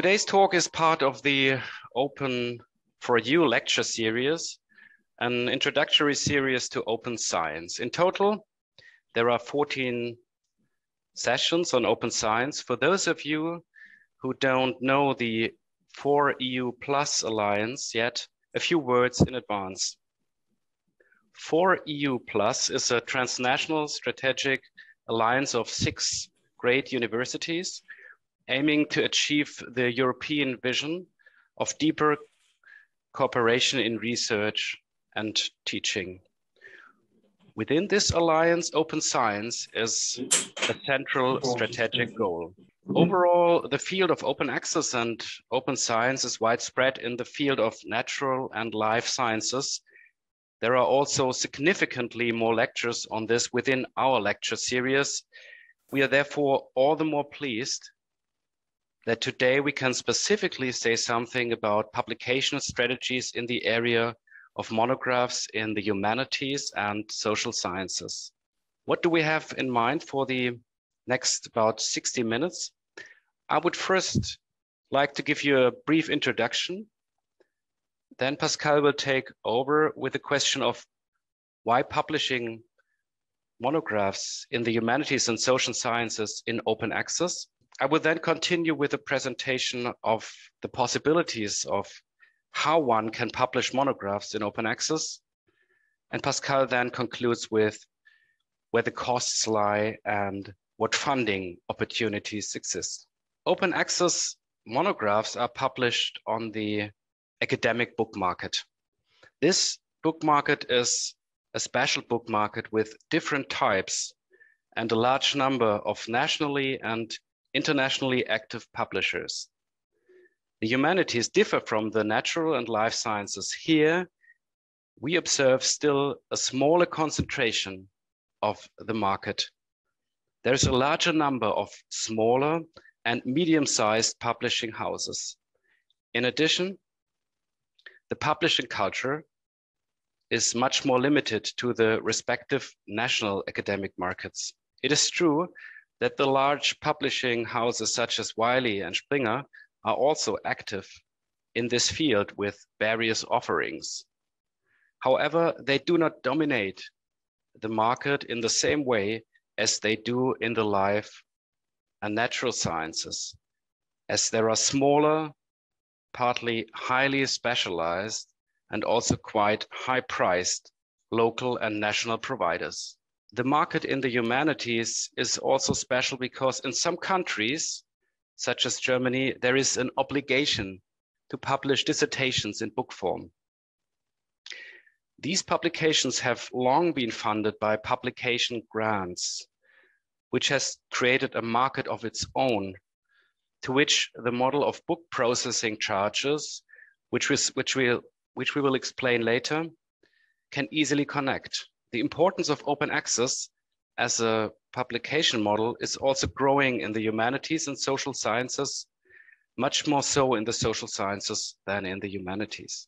Today's talk is part of the Open for You lecture series, an introductory series to open science. In total, there are 14 sessions on open science. For those of you who don't know the 4EU Plus Alliance yet, a few words in advance. 4EU Plus is a transnational strategic alliance of 6 great universities aiming to achieve the European vision of deeper cooperation in research and teaching. Within this alliance, open science is a central strategic goal. Overall, the field of open access and open science is widespread in the field of natural and life sciences. There are also significantly more lectures on this within our lecture series. We are therefore all the more pleased that today we can specifically say something about publication strategies in the area of monographs in the humanities and social sciences. What do we have in mind for the next about 60 minutes? I would first like to give you a brief introduction. Then Pascale will take over with the question of why publishing monographs in the humanities and social sciences in open access. I will then continue with a presentation of the possibilities of how one can publish monographs in open access. And Pascale then concludes with where the costs lie and what funding opportunities exist. Open access monographs are published on the academic book market. This book market is a special book market with different types and a large number of nationally and internationally active publishers. The humanities differ from the natural and life sciences. Here, we observe still a smaller concentration of the market. There's a larger number of smaller and medium-sized publishing houses. In addition, the publishing culture is much more limited to the respective national academic markets. It is true that the large publishing houses such as Wiley and Springer are also active in this field with various offerings. However, they do not dominate the market in the same way as they do in the life and natural sciences, as there are smaller, partly highly specialized, and also quite high-priced local and national providers. The market in the humanities is also special because in some countries, such as Germany, there is an obligation to publish dissertations in book form. These publications have long been funded by publication grants, which has created a market of its own, to which the model of book processing charges, which we will explain later, can easily connect. The importance of open access as a publication model is also growing in the humanities and social sciences, much more so in the social sciences than in the humanities.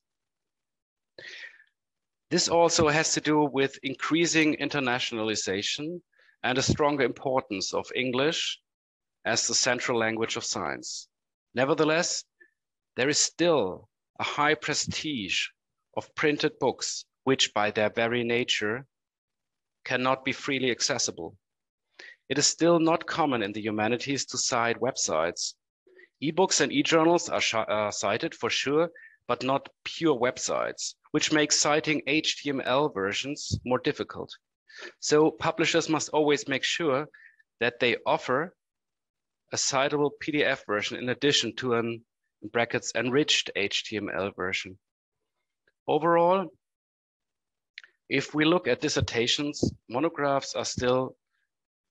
This also has to do with increasing internationalization and a stronger importance of English as the central language of science. Nevertheless, there is still a high prestige of printed books, which by their very nature cannot be freely accessible. It is still not common in the humanities to cite websites. Ebooks and e-journals are cited for sure, but not pure websites, which makes citing HTML versions more difficult. So publishers must always make sure that they offer a citable PDF version in addition to an, in brackets, enriched HTML version. Overall, if we look at dissertations, monographs are still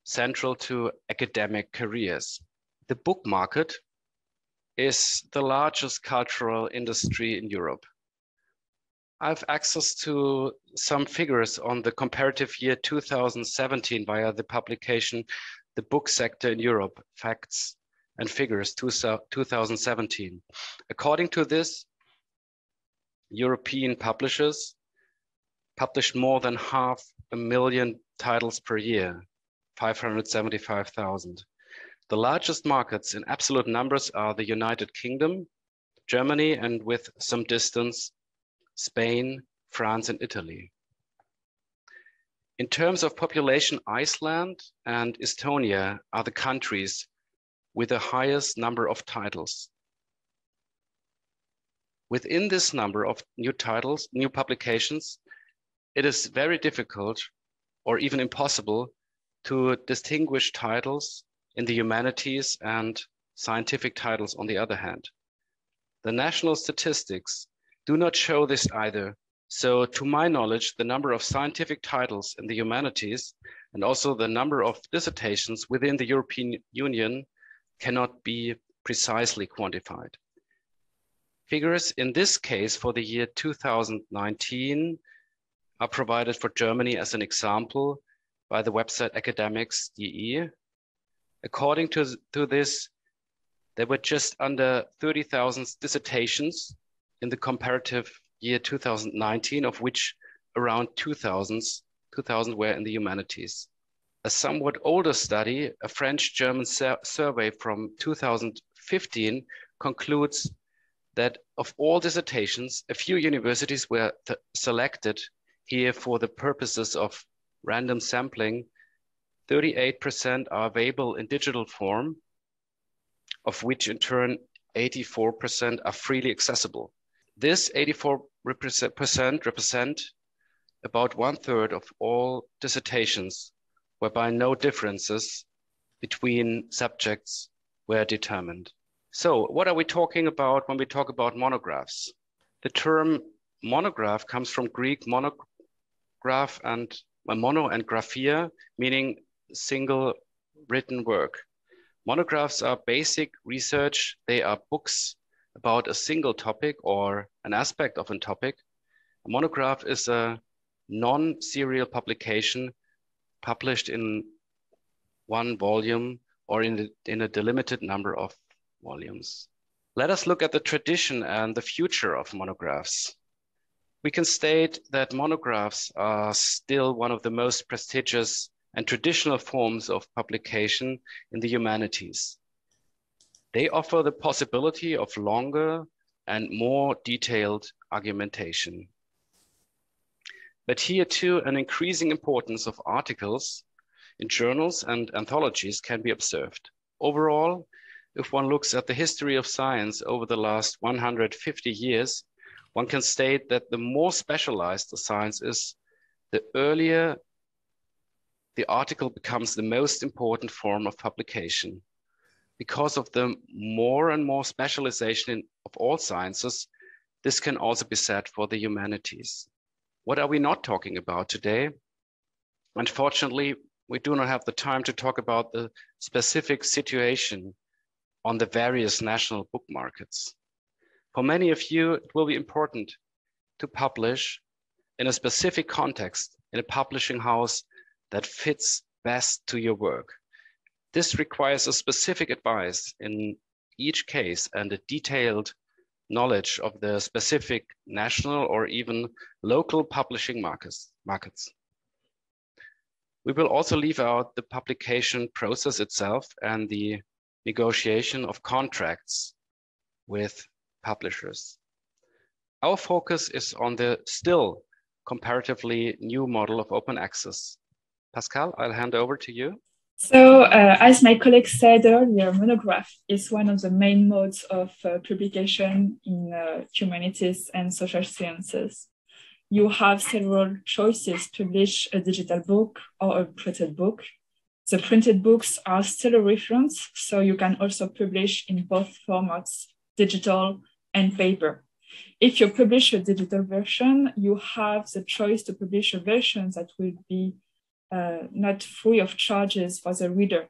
central to academic careers. The book market is the largest cultural industry in Europe. I have access to some figures on the comparative year 2017 via the publication The Book Sector in Europe, Facts and Figures 2017. According to this, European publishers published more than 500,000 titles per year, 575,000. The largest markets in absolute numbers are the United Kingdom, Germany, and with some distance, Spain, France, and Italy. In terms of population, Iceland and Estonia are the countries with the highest number of titles. Within this number of new titles, new publications, it is very difficult or even impossible to distinguish titles in the humanities and scientific titles on the other hand. The national statistics do not show this either. So to my knowledge, the number of scientific titles in the humanities and also the number of dissertations within the European Union cannot be precisely quantified. Figures in this case for the year 2019 are provided for Germany as an example by the website academics.de. According to this, there were just under 30,000 dissertations in the comparative year 2019, of which around 2,000 were in the humanities. A somewhat older study, a French-German survey from 2015, concludes that of all dissertations, a few universities were selected here for the purposes of random sampling. 38% are available in digital form, of which in turn 84% are freely accessible. This 84% represent about 1/3 of all dissertations, whereby no differences between subjects were determined. So what are we talking about when we talk about monographs? The term monograph comes from Greek monograph and mono and graphia, meaning single written work. Monographs are basic research. They are books about a single topic or an aspect of a topic. A monograph is a non-serial publication published in one volume or in a delimited number of volumes. Let us look at the tradition and the future of monographs. We can state that monographs are still one of the most prestigious and traditional forms of publication in the humanities. They offer the possibility of longer and more detailed argumentation. But here too, an increasing importance of articles in journals and anthologies can be observed. Overall, if one looks at the history of science over the last 150 years, one can state that the more specialized the science is, the earlier the article becomes the most important form of publication. Because of the more and more specialization of all sciences, this can also be said for the humanities. What are we not talking about today? Unfortunately, we do not have the time to talk about the specific situation on the various national book markets. For many of you, it will be important to publish in a specific context in a publishing house that fits best to your work. This requires a specific advice in each case and a detailed knowledge of the specific national or even local publishing markets. We will also leave out the publication process itself and the negotiation of contracts with publishers. Our focus is on the still comparatively new model of open access. Pascale, I'll hand over to you. So, as my colleague said earlier, monograph is one of the main modes of publication in humanities and social sciences. You have several choices to publish a digital book or a printed book. The printed books are still a reference, so you can also publish in both formats, digital and paper. If you publish a digital version, you have the choice to publish a version that will be not free of charges for the reader,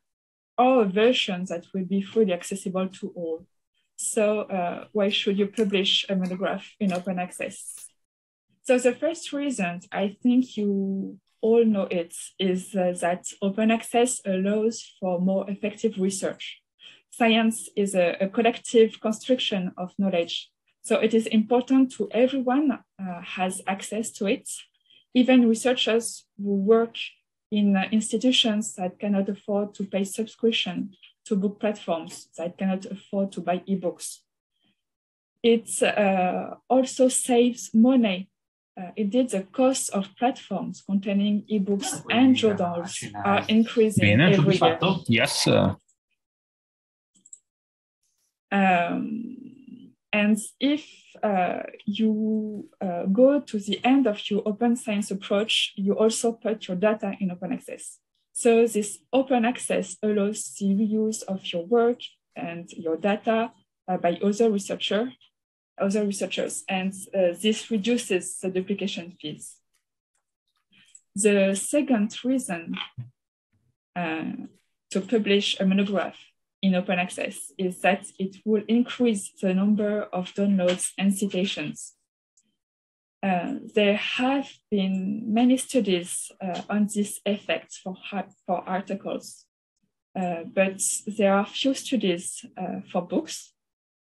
or a version that will be freely accessible to all. So why should you publish a monograph in open access? So the first reason, I think you all know it, is that open access allows for more effective research. Science is a collective construction of knowledge. So it is important to everyone has access to it, even researchers who work in institutions that cannot afford to pay subscription to book platforms that cannot afford to buy ebooks. It also saves money. Indeed, the cost of platforms containing ebooks and journals are increasing every year. Yes. And if you go to the end of your open science approach, you also put your data in open access. So this open access allows the reuse of your work and your data by other researchers, and this reduces the duplication fees. The second reason to publish a monograph in open access is that it will increase the number of downloads and citations. There have been many studies on this effect for articles, but there are few studies for books,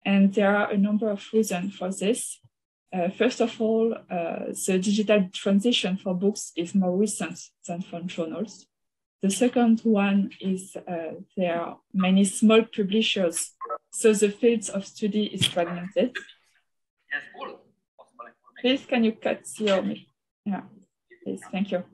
and there are a number of reasons for this. First of all, the digital transition for books is more recent than for journals. The second one is there are many small publishers, so the field of study is fragmented. Please, can you cut your mic? Yeah, please, thank you.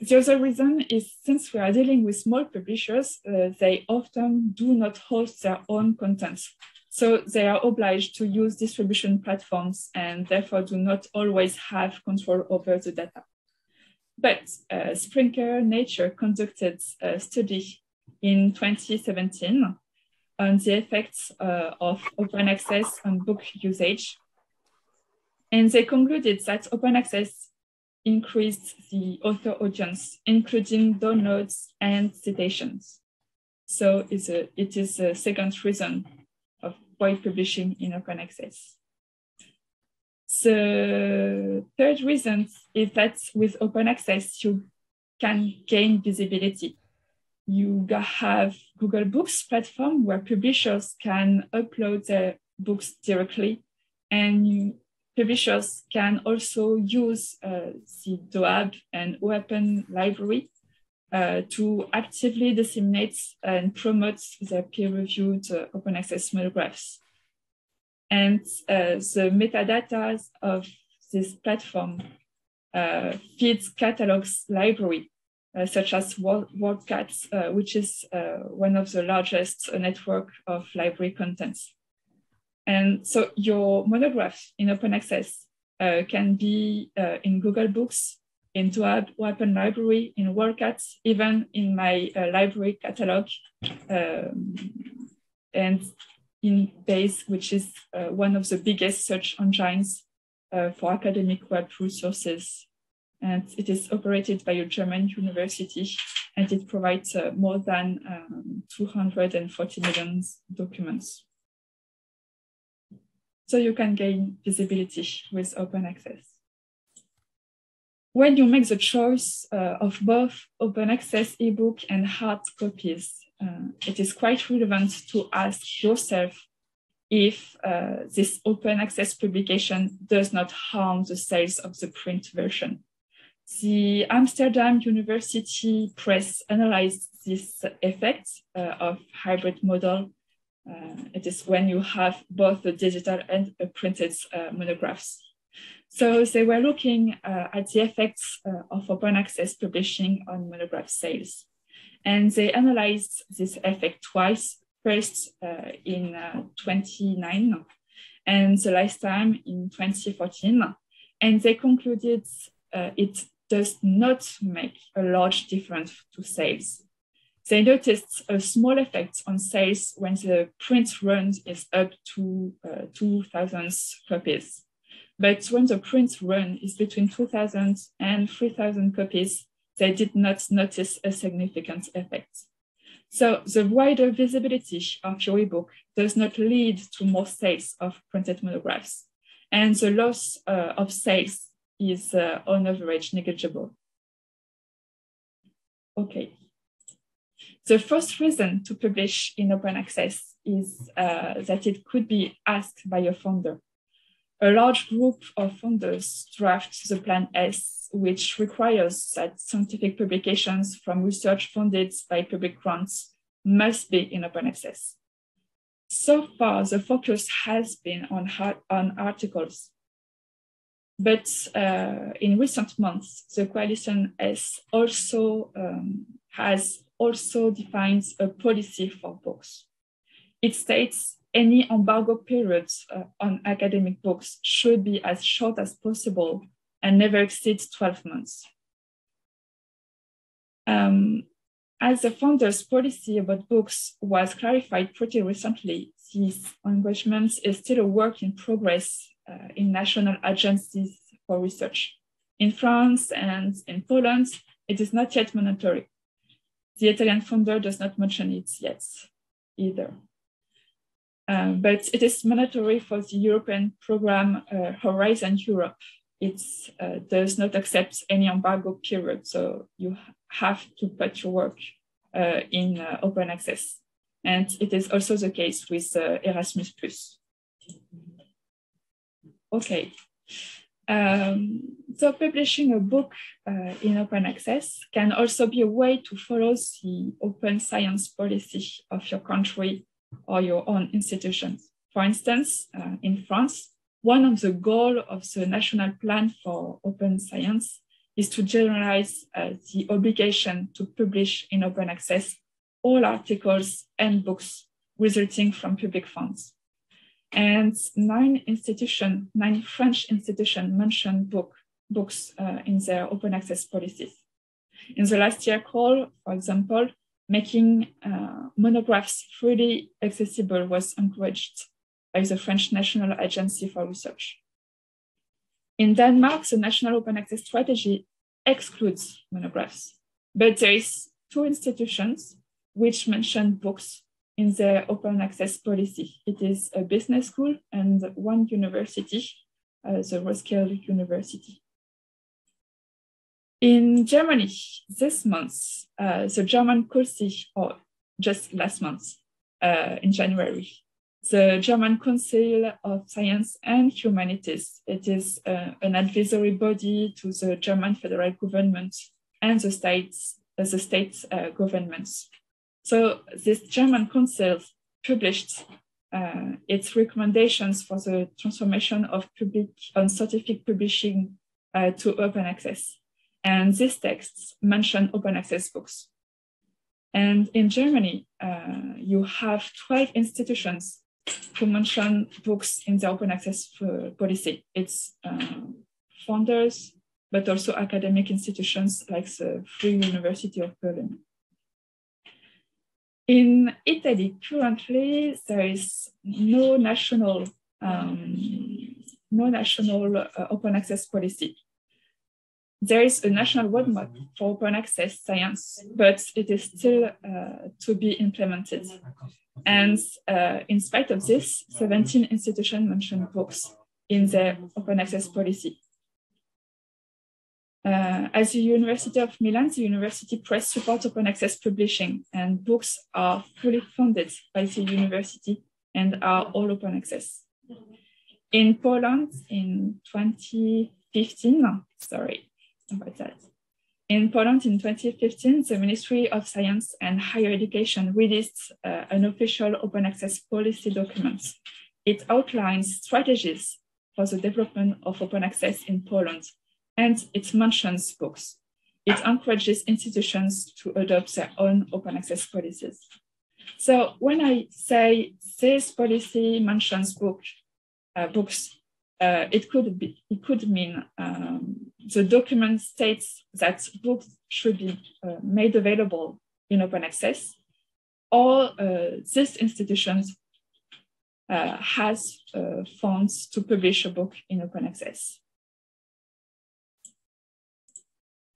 The other reason is since we are dealing with small publishers, they often do not host their own content. So they are obliged to use distribution platforms and therefore do not always have control over the data. But Springer Nature conducted a study in 2017 on the effects of open access on book usage. And they concluded that open access increased the author audience, including downloads and citations. So it is a second reason of why publishing in open access. The third reason is that with open access, you can gain visibility. You have Google Books platform where publishers can upload their books directly, and publishers can also use the DOAB and OAPEN library to actively disseminate and promote their peer-reviewed open access monographs. And the metadata of this platform feeds catalogs library, such as WordCats, which is one of the largest network of library contents. And so your monograph in open access can be in Google Books, in DOAB, OAPEN library, in WordCats, even in my library catalog, and in Base, which is one of the biggest search engines for academic web resources. And it is operated by a German university, and it provides more than 240 million documents. So you can gain visibility with open access. When you make the choice of both open access ebook and hard copies, it is quite relevant to ask yourself if this open access publication does not harm the sales of the print version. The Amsterdam University Press analyzed this effect of hybrid model. It is when you have both the digital and printed monographs. So they were looking at the effects of open access publishing on monograph sales. And they analyzed this effect twice, first in 2009 and the last time in 2014. And they concluded it does not make a large difference to sales. They noticed a small effect on sales when the print run is up to 2,000 copies. But when the print run is between 2,000 and 3,000 copies, they did not notice a significant effect. So the wider visibility of your ebook does not lead to more sales of printed monographs, and the loss of sales is on average negligible. Okay. The first reason to publish in open access is that it could be asked by a founder. A large group of funders draft the Plan S, which requires that scientific publications from research funded by public grants must be in open access. So far, the focus has been on articles. But in recent months, the Coalition has also defined a policy for books. It states any embargo periods on academic books should be as short as possible and never exceed 12 months. As the founder's policy about books was clarified pretty recently, this engagement is still a work in progress in national agencies for research. In France and in Poland, it is not yet mandatory. The Italian founder does not mention it yet either. But it is mandatory for the European program Horizon Europe. It does not accept any embargo period, so you have to put your work in open access. And it is also the case with Erasmus+. Okay, so publishing a book in open access can also be a way to follow the open science policy of your country or your own institutions. For instance, in France, one of the goals of the National Plan for Open Science is to generalize the obligation to publish in open access all articles and books resulting from public funds. And 9 French institutions mentioned books in their open access policies. In the last year call, for example, making monographs freely accessible was encouraged by the French National Agency for Research. In Denmark, the National Open Access Strategy excludes monographs, but there is 2 institutions which mention books in their open access policy. It is a business school and 1 university, the Roskilde University. In Germany, this month, the German Council, or just last month, in January, the German Council of Science and Humanities, it is an advisory body to the German federal government and the state governments. So this German Council published its recommendations for the transformation of scientific publishing to open access. And these texts mention open access books. And in Germany, you have 12 institutions who mention books in the open access policy. It's founders, but also academic institutions like the Free University of Berlin. In Italy, currently, there is no national open access policy. There is a national roadmap for open access science, but it is still to be implemented. And in spite of this, 17 institutions mention books in their open access policy. As the University of Milan, the university press supports open access publishing, and books are fully funded by the university and are all open access. In Poland, in 2015, In Poland, in 2015, the Ministry of Science and Higher Education released an official open access policy document. It outlines strategies for the development of open access in Poland, and it mentions books. It encourages institutions to adopt their own open access policies. So when I say this policy mentions books, it could mean the document states that books should be made available in open access, or this institution has funds to publish a book in open access.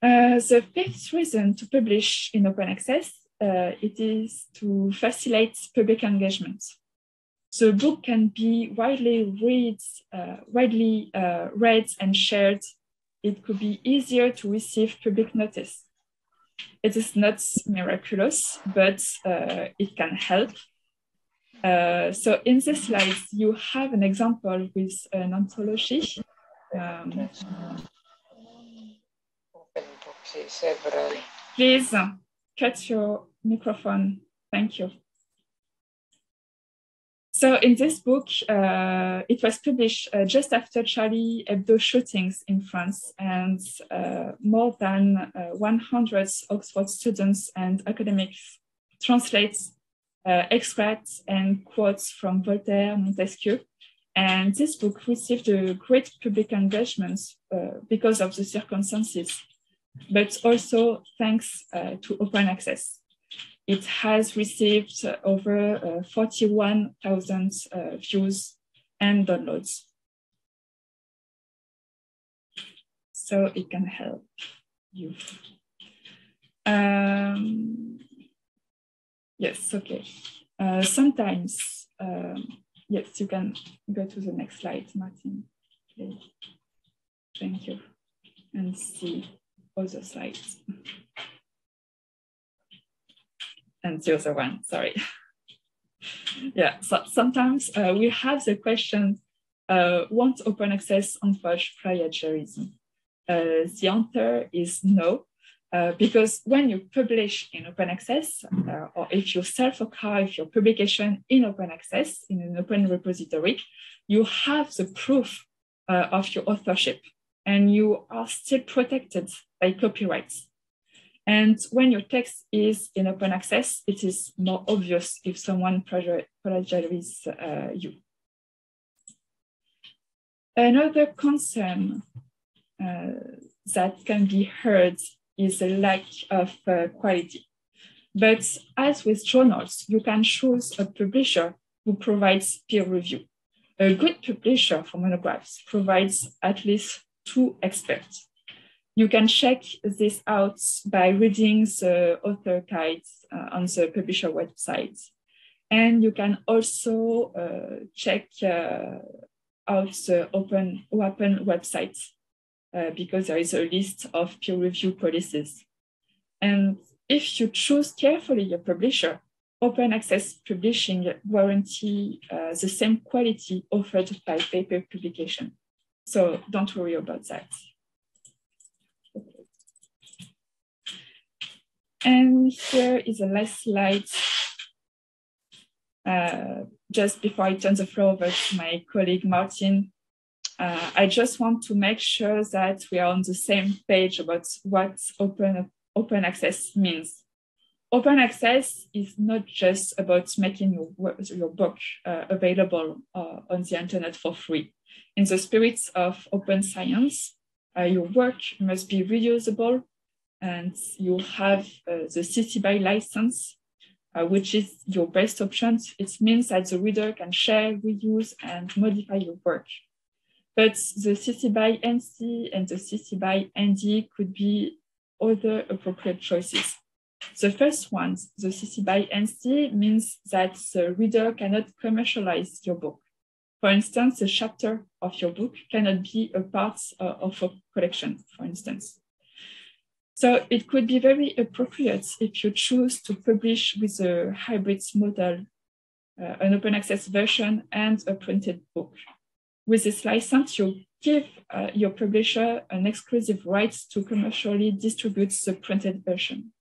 The 5th reason to publish in open access, it is to facilitate public engagement. The book can be widely read and shared. It could be easier to receive public notice. It is not miraculous, but it can help. So in this slide, you have an example with an anthology. Please cut your microphone. Thank you. So in this book, it was published just after Charlie Hebdo shootings in France, and more than 100 Oxford students and academics translate extracts and quotes from Voltaire, Montesquieu. And this book received a great public engagement because of the circumstances, but also thanks to open access. It has received over 41,000 views and downloads. So it can help you. Yes, okay. Sometimes, yes, you can go to the next slide, Martin. Okay. Thank you. And see other slides. And the other one, sorry. Yeah, so sometimes we have the question, won't open access encourage plagiarism? The answer is no, because when you publish in open access, or if you self-archive your publication in open access, in an open repository, you have the proof of your authorship, and you are still protected by copyrights. And when your text is in open access, it is more obvious if someone plagiarizes you. Another concern that can be heard is the lack of quality. But as with journals, you can choose a publisher who provides peer review. A good publisher for monographs provides at least 2 experts. You can check this out by reading the author guides on the publisher website. And you can also check out the OAPEN website because there is a list of peer review policies. And if you choose carefully your publisher, open access publishing guarantee the same quality offered by paper publication. So don't worry about that. And here is the last slide. Just before I turn the floor over to my colleague Martin, I just want to make sure that we are on the same page about what open access means. Open access is not just about making your book available on the internet for free. In the spirit of open science, your work must be reusable, and you have the CC BY license, which is your best option. It means that the reader can share, reuse, and modify your work. But the CC BY NC and the CC BY ND could be other appropriate choices. The first one, the CC BY NC, means that the reader cannot commercialize your book. For instance, a chapter of your book cannot be a part of a collection, for instance. So it could be very appropriate if you choose to publish with a hybrid model, an open access version and a printed book. With this license, you give your publisher an exclusive right to commercially distribute the printed version.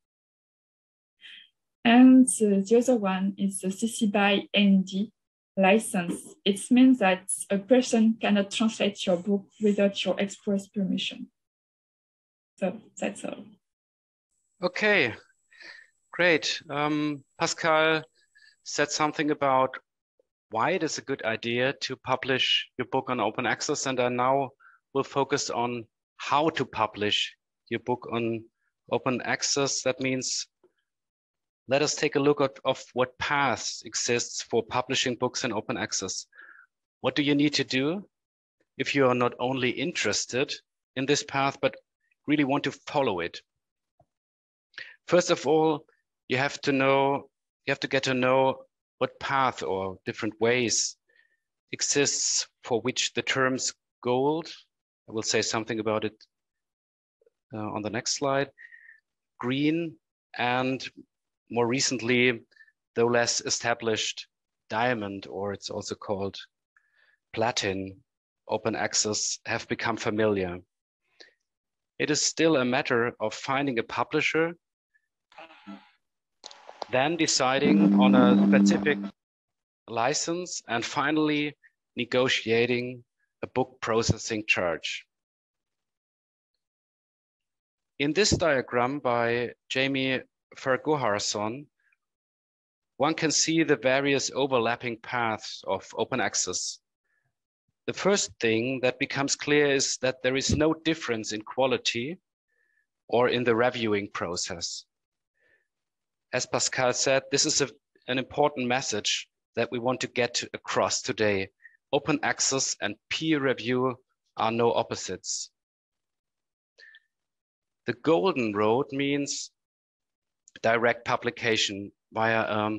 And the other one is the CC BY ND license. It means that a person cannot translate your book without your express permission. So that's all. Okay, great. Pascale said something about why it is a good idea to publish your book on open access, and I now will focus on how to publish your book on open access. That means let us take a look at what paths exists for publishing books in open access. What do you need to do if you are not only interested in this path, but really want to follow it? First of all, you have to get to know what path or different ways exists for which the terms gold, I will say something about it on the next slide, green, and more recently, though less established, diamond, or it's also called platinum, open access have become familiar. It is still a matter of finding a publisher, then deciding on a specific license, and finally negotiating a book processing charge. In this diagram by Jamie Ferguharson, one can see the various overlapping paths of open access. The first thing that becomes clear is that there is no difference in quality or in the reviewing process. As Pascale said, this is an important message that we want to get across today. Open access and peer review are no opposites. The golden road means direct publication via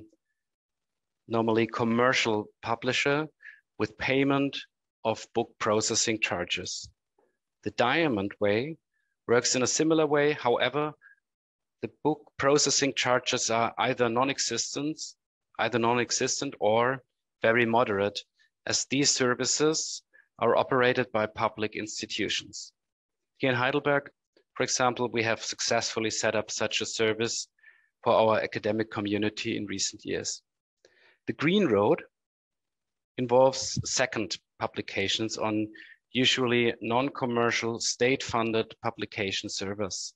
normally commercial publisher with payment of book processing charges. The diamond way works in a similar way. However, the book processing charges are either non-existent or very moderate, as these services are operated by public institutions. Here in Heidelberg, for example, we have successfully set up such a service for our academic community in recent years. The green road involves second publications on usually non-commercial state-funded publication servers.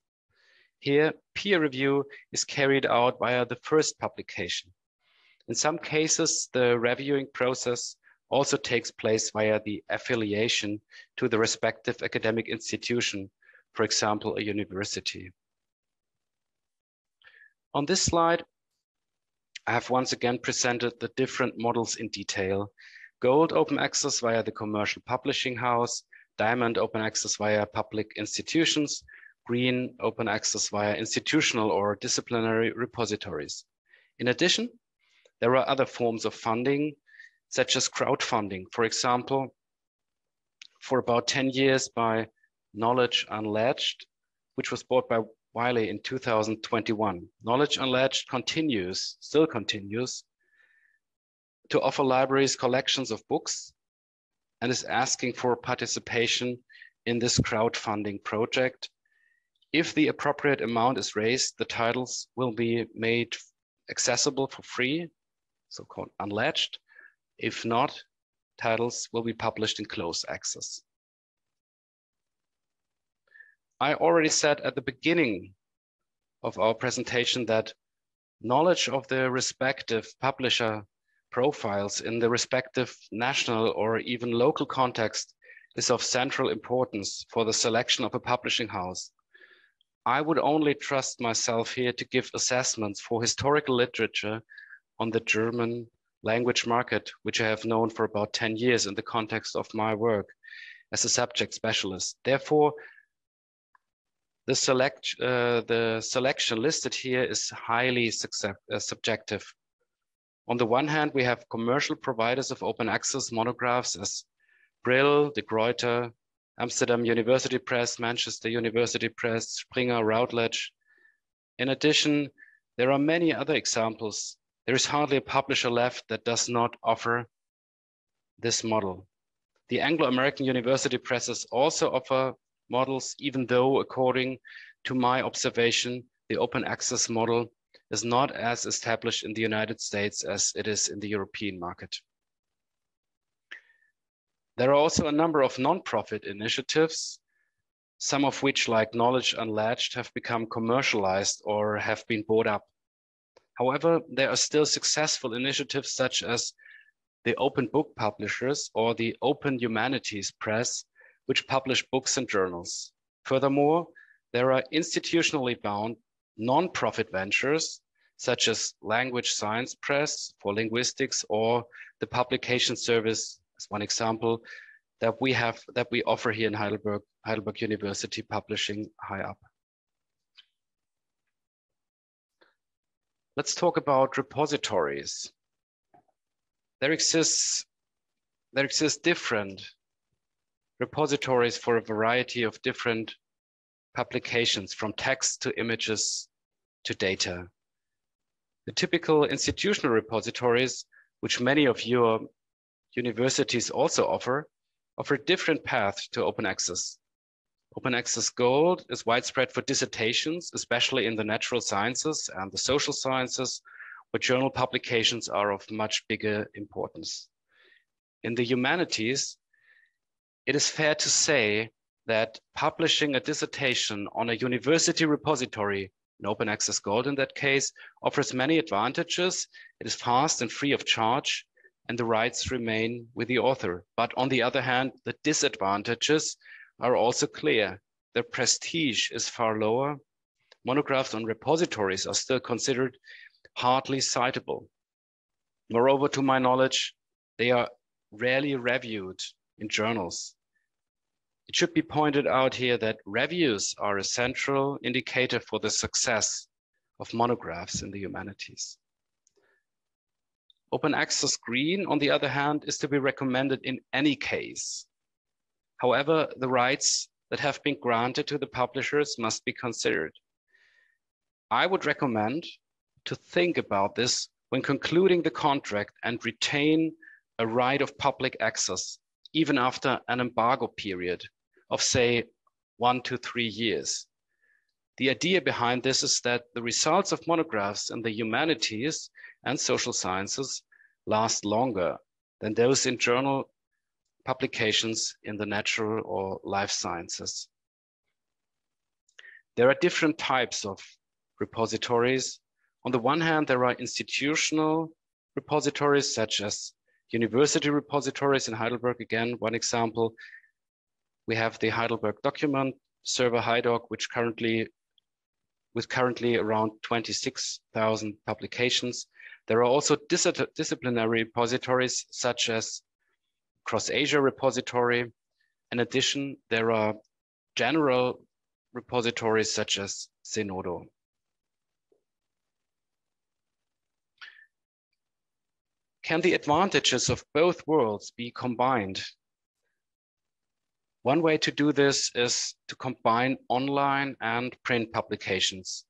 Here, peer review is carried out via the first publication. In some cases, the reviewing process also takes place via the affiliation to the respective academic institution, for example, a university. On this slide, I have once again presented the different models in detail. Gold open access via the commercial publishing house, diamond open access via public institutions, green open access via institutional or disciplinary repositories. In addition, there are other forms of funding, such as crowdfunding. For example, for about 10 years by Knowledge Unlatched, which was bought by Wiley in 2021. Knowledge Unlatched still continues to offer libraries collections of books and is asking for participation in this crowdfunding project. If the appropriate amount is raised, the titles will be made accessible for free, so-called unlatched. If not, titles will be published in closed access. I already said at the beginning of our presentation that knowledge of the respective publisher profiles in the respective national or even local context is of central importance for the selection of a publishing house. I would only trust myself here to give assessments for historical literature on the German language market, which I have known for about 10 years in the context of my work as a subject specialist. Therefore, the selection listed here is highly subjective. On the one hand, we have commercial providers of open access monographs as Brill, De Gruyter, Amsterdam University Press, Manchester University Press, Springer, Routledge. In addition, there are many other examples. There is hardly a publisher left that does not offer this model. The Anglo-American university presses also offer models, even though, according to my observation, the open access model is not as established in the United States as it is in the European market. There are also a number of non-profit initiatives, some of which, like Knowledge Unlatched, have become commercialized or have been bought up. However, there are still successful initiatives such as the Open Book Publishers or the Open Humanities Press, which publish books and journals. Furthermore, there are institutionally bound non-profit ventures such as Language Science Press for linguistics or the publication service, as one example, that we offer here in Heidelberg University Publishing High Up. Let's talk about repositories. There exist different repositories for a variety of different publications, from text to images to data. The typical institutional repositories which many of your universities also offer different paths to open access. Open access gold is widespread for dissertations, especially in the natural sciences and the social sciences, where journal publications are of much bigger importance. In the humanities, it is fair to say that publishing a dissertation on a university repository, an open access gold in that case, offers many advantages. It is fast and free of charge, and the rights remain with the author. But on the other hand, the disadvantages are also clear. Their prestige is far lower. Monographs on repositories are still considered hardly citable. Moreover, to my knowledge, they are rarely reviewed in journals. It should be pointed out here that reviews are a central indicator for the success of monographs in the humanities. Open access green, on the other hand, is to be recommended in any case. However, the rights that have been granted to the publishers must be considered. I would recommend to think about this when concluding the contract and retain a right of public access, even after an embargo period of, say, 1 to 3 years. The idea behind this is that the results of monographs in the humanities and social sciences last longer than those in journal publications in the natural or life sciences. There are different types of repositories. On the one hand, there are institutional repositories such as university repositories in Heidelberg. Again, one example, we have the Heidelberg document server HiDoc, which currently around 26,000 publications. There are also disciplinary repositories such as Cross Asia repository. In addition, there are general repositories such as Zenodo. Can the advantages of both worlds be combined? One way to do this is to combine online and print publications,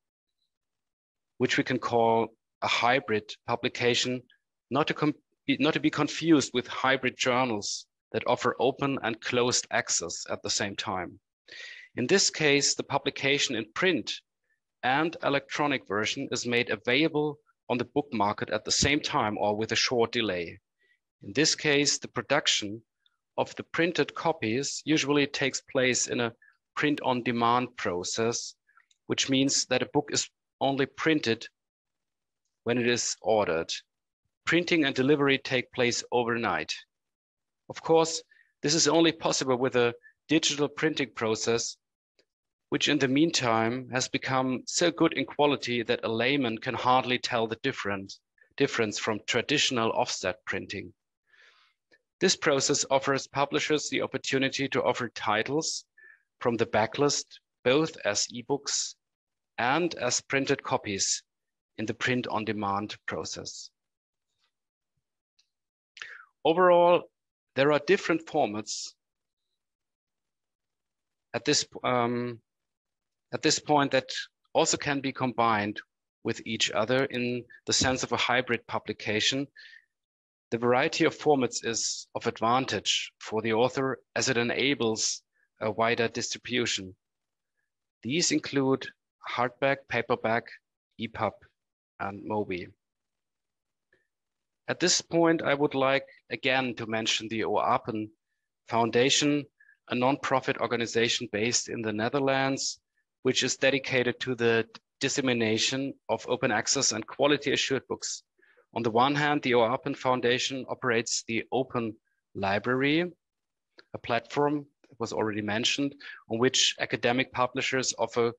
which we can call a hybrid publication, not to be confused with hybrid journals that offer open and closed access at the same time. In this case, the publication in print and electronic version is made available on the book market at the same time or with a short delay. In this case, the production of the printed copies usually takes place in a print-on-demand process, which means that a book is only printed when it is ordered. Printing and delivery take place overnight. Of course, this is only possible with a digital printing process, which in the meantime has become so good in quality that a layman can hardly tell the difference from traditional offset printing. This process offers publishers the opportunity to offer titles from the backlist, both as ebooks and as printed copies in the print-on-demand process. Overall, there are different formats at this point that also can be combined with each other in the sense of a hybrid publication. The variety of formats is of advantage for the author as it enables a wider distribution. These include hardback, paperback, EPUB, and MOBI. At this point, I would like again to mention the OAPEN Foundation, a non-profit organization based in the Netherlands, which is dedicated to the dissemination of open access and quality assured books. On the one hand, the OAPEN Foundation operates the Open Library, a platform that was already mentioned, on which academic publishers offer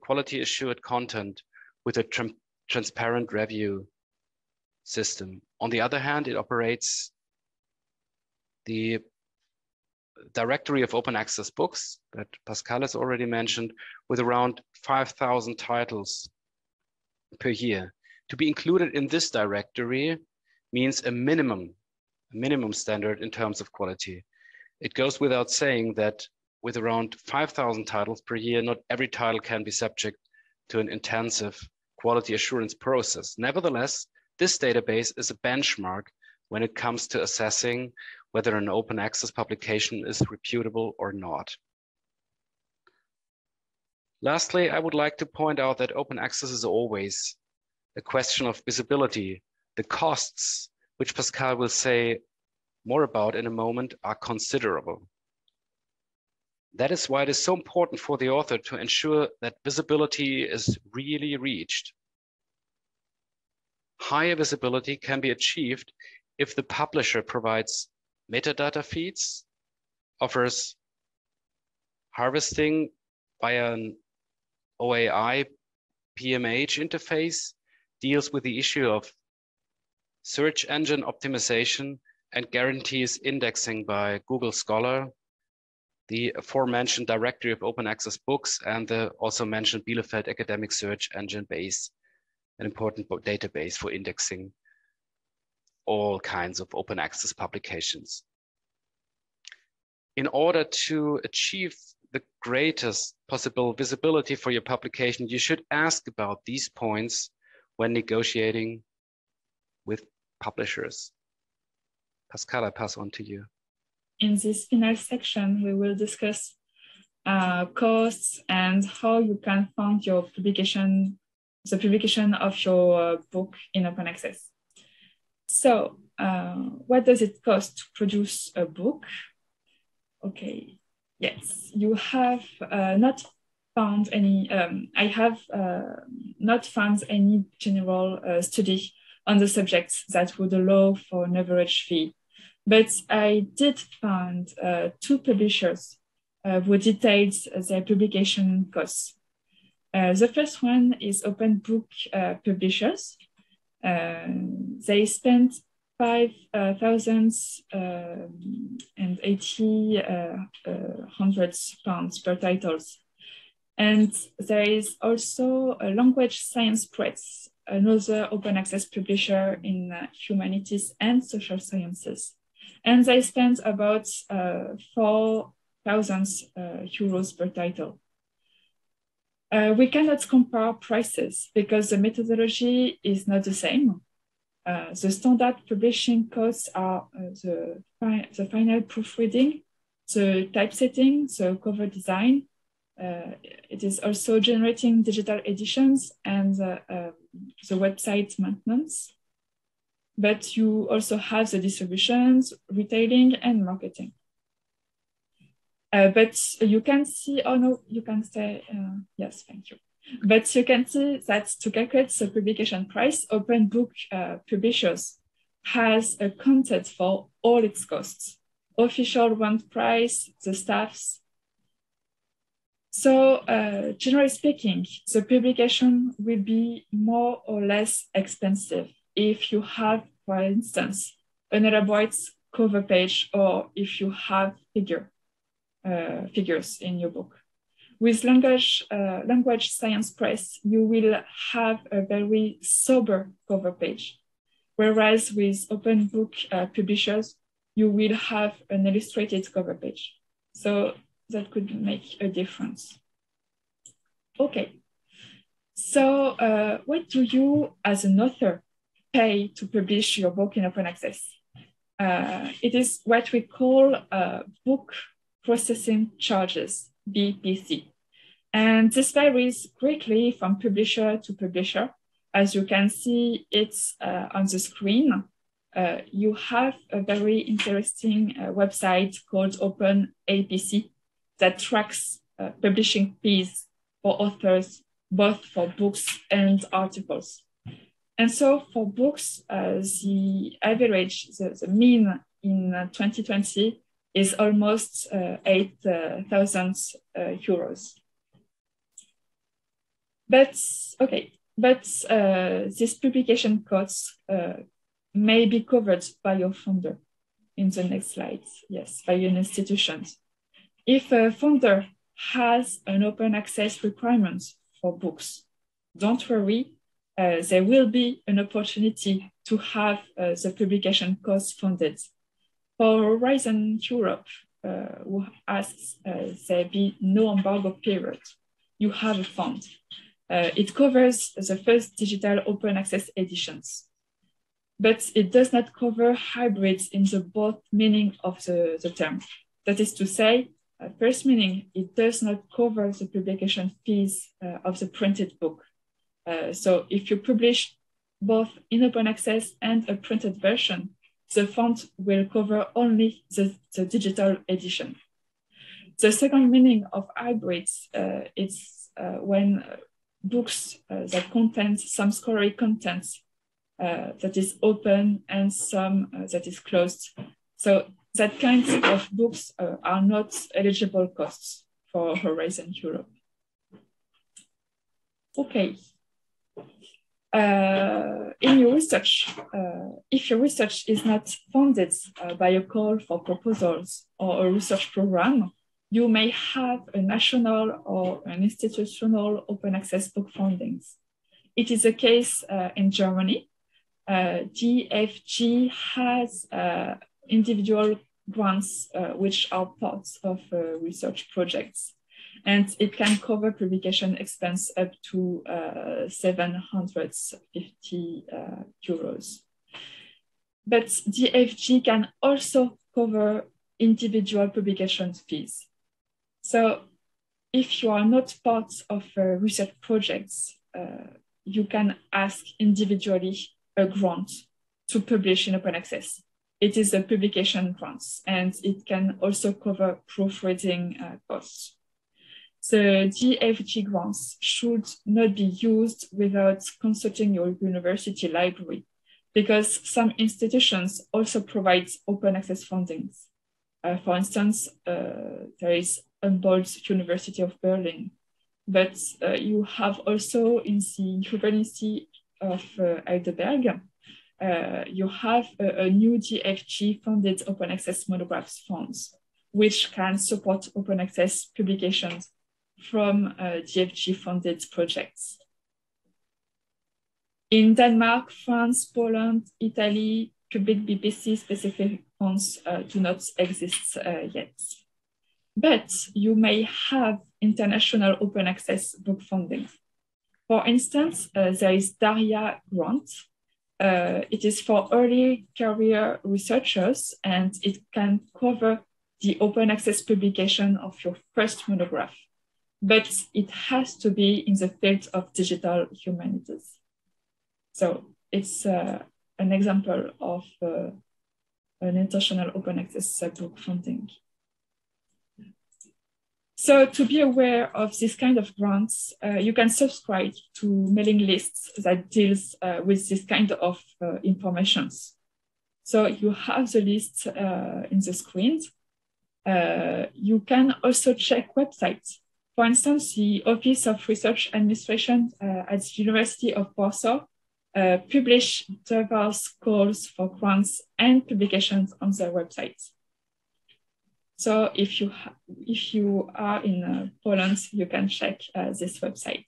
quality assured content with a transparent review system. On the other hand, it operates the directory of open access books that Pascale has already mentioned, with around 5,000 titles per year. To be included in this directory means a minimum standard in terms of quality. It goes without saying that with around 5,000 titles per year, not every title can be subject to an intensive quality assurance process. Nevertheless, This database is a benchmark when it comes to assessing whether an open access publication is reputable or not. Lastly, I would like to point out that open access is always a question of visibility. The costs, which Pascale will say more about in a moment, are considerable. That is why it is so important for the author to ensure that visibility is really reached. Higher visibility can be achieved if the publisher provides metadata feeds, offers harvesting via an OAI PMH interface, deals with the issue of search engine optimization, and guarantees indexing by Google Scholar, the aforementioned directory of open access books, and the also mentioned Bielefeld Academic Search Engine Base, an important database for indexing all kinds of open access publications. In order to achieve the greatest possible visibility for your publication, you should ask about these points when negotiating with publishers. Pascale, I pass on to you. In this final section, we will discuss costs and how you can fund your publication, the publication of your book in open access. So, what does it cost to produce a book? Okay, yes, you have not found any, I have not found any general study on the subject that would allow for an average fee. But I did find two publishers who detailed their publication costs. The first one is Open Book Publishers. They spent £5,080 per titles. And there is also a Language Science Press, another open access publisher in humanities and social sciences. And they spent about €4,000 per title. We cannot compare prices because the methodology is not the same. The standard publishing costs are the final proofreading, the typesetting, the cover design. It is also generating digital editions and the website maintenance. But you also have the distributions, retailing, and marketing. But you can see, oh no, you can say, yes, thank you. But you can see that to calculate the publication price, Open Book Publishers has accounted for all its costs, official rent price, the staffs. So generally speaking, the publication will be more or less expensive if you have, for instance, an elaborate cover page or if you have figures in your book. With Language Science Press, you will have a very sober cover page, whereas with Open Book Publishers, you will have an illustrated cover page. So that could make a difference. Okay, so what do you as an author pay to publish your book in open access? It is what we call book processing charges, BPC. And this varies greatly from publisher to publisher. As you can see, it's on the screen. You have a very interesting website called OpenAPC that tracks publishing fees for authors, both for books and articles. And so for books, the average, the mean in 2020 is almost €8,000. But okay, but this publication costs may be covered by your funder. In the next slide, yes, by your institutions. If a funder has an open access requirement for books, don't worry, there will be an opportunity to have the publication costs funded. For Horizon Europe, who asks there be no embargo period, you have a fund. It covers the first digital open access editions. but it does not cover hybrids in the both meaning of the term. That is to say, first meaning, it does not cover the publication fees of the printed book. So if you publish both in open access and a printed version, the fund will cover only the digital edition. The second meaning of hybrids is when books that contain some scholarly content that is open and some that is closed. So that kinds of books are not eligible costs for Horizon Europe. Okay. In your research, if your research is not funded by a call for proposals or a research program, you may have a national or an institutional open access book fundings. It is the case in Germany. DFG has individual grants which are parts of research projects, and it can cover publication expense up to 750 euros. But DFG can also cover individual publication fees. So if you are not part of research projects, you can ask individually a grant to publish in open access. It is a publication grant, and it can also cover proofreading costs. The DFG grants should not be used without consulting your university library, because some institutions also provide open access fundings. For instance, there is Humboldt University of Berlin, but you have also in the University of Heidelberg, you have a new DFG funded open access monographs funds, which can support open access publications from DFG funded projects. In Denmark, France, Poland, Italy, public BBC specific funds do not exist yet. But you may have international open access book funding. For instance, there is DARIA grant. It is for early career researchers, and it can cover the open access publication of your first monograph, but it has to be in the field of digital humanities. So it's an example of an international open access book funding. So to be aware of this kind of grants, you can subscribe to mailing lists that deals with this kind of information. So you have the list in the screen. You can also check websites. For instance, the Office of Research Administration at the University of Warsaw publish diverse calls for grants and publications on their website. So if you are in Poland, you can check this website.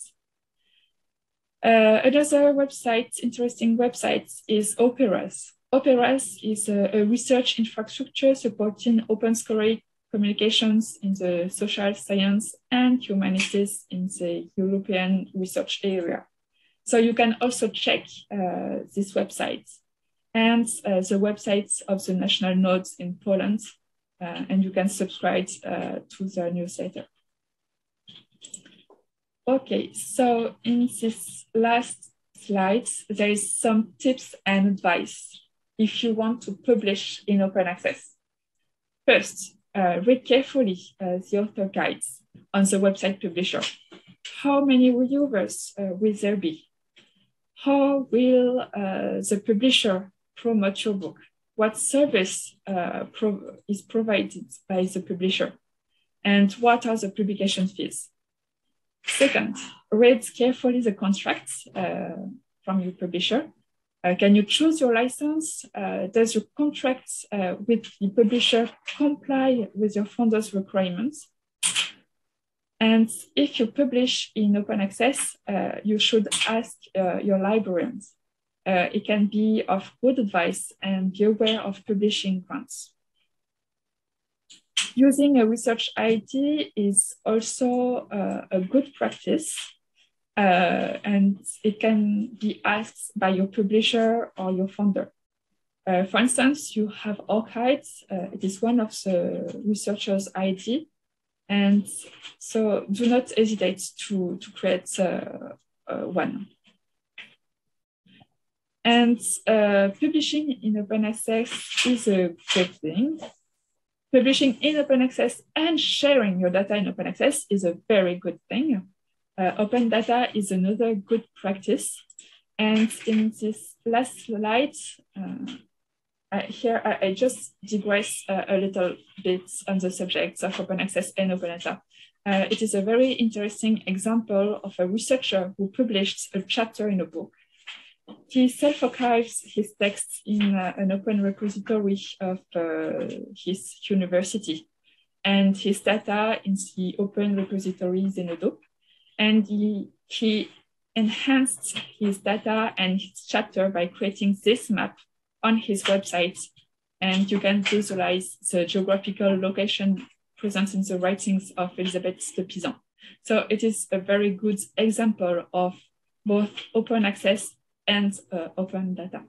Another website, interesting website, is OPERAS. OPERAS is a research infrastructure supporting open scholarly communications in the social science and humanities in the European research area. So you can also check this website and the websites of the national nodes in Poland. And you can subscribe to the newsletter. Okay, so in this last slide, there is some tips and advice if you want to publish in open access. First, read carefully the author guides on the website publisher. How many reviewers will there be? How will the publisher promote your book? What service is provided by the publisher? And what are the publication fees? Second, read carefully the contracts from your publisher. Can you choose your license? Does your contract with the publisher comply with your funder's requirements? And if you publish in open access, you should ask your librarians. It can be of good advice, and be aware of publishing grants. Using a research ID is also a good practice, and it can be asked by your publisher or your funder. For instance, you have archives. It is one of the researcher's ID. And so do not hesitate to create one. And publishing in open access is a good thing. Publishing in open access and sharing your data in open access is a very good thing. Open data is another good practice. And in this last slide, here I just digress a little bit on the subjects of open access and open data. It is a very interesting example of a researcher who published a chapter in a book. He self-archives his texts in an open repository of his university and his data in the open repository Zenodo. And he enhanced his data and his chapter by creating this map on his website. And you can visualize the geographical location present in the writings of Elisabeth de Pizan. So it is a very good example of both open access and open data.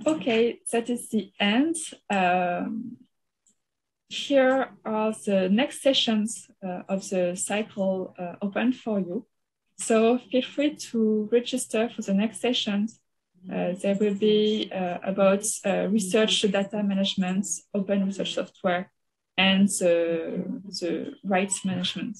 Okay, that is the end. Here are the next sessions of the cycle open for you. So feel free to register for the next sessions. There will be about research data management, open research software, and the rights management.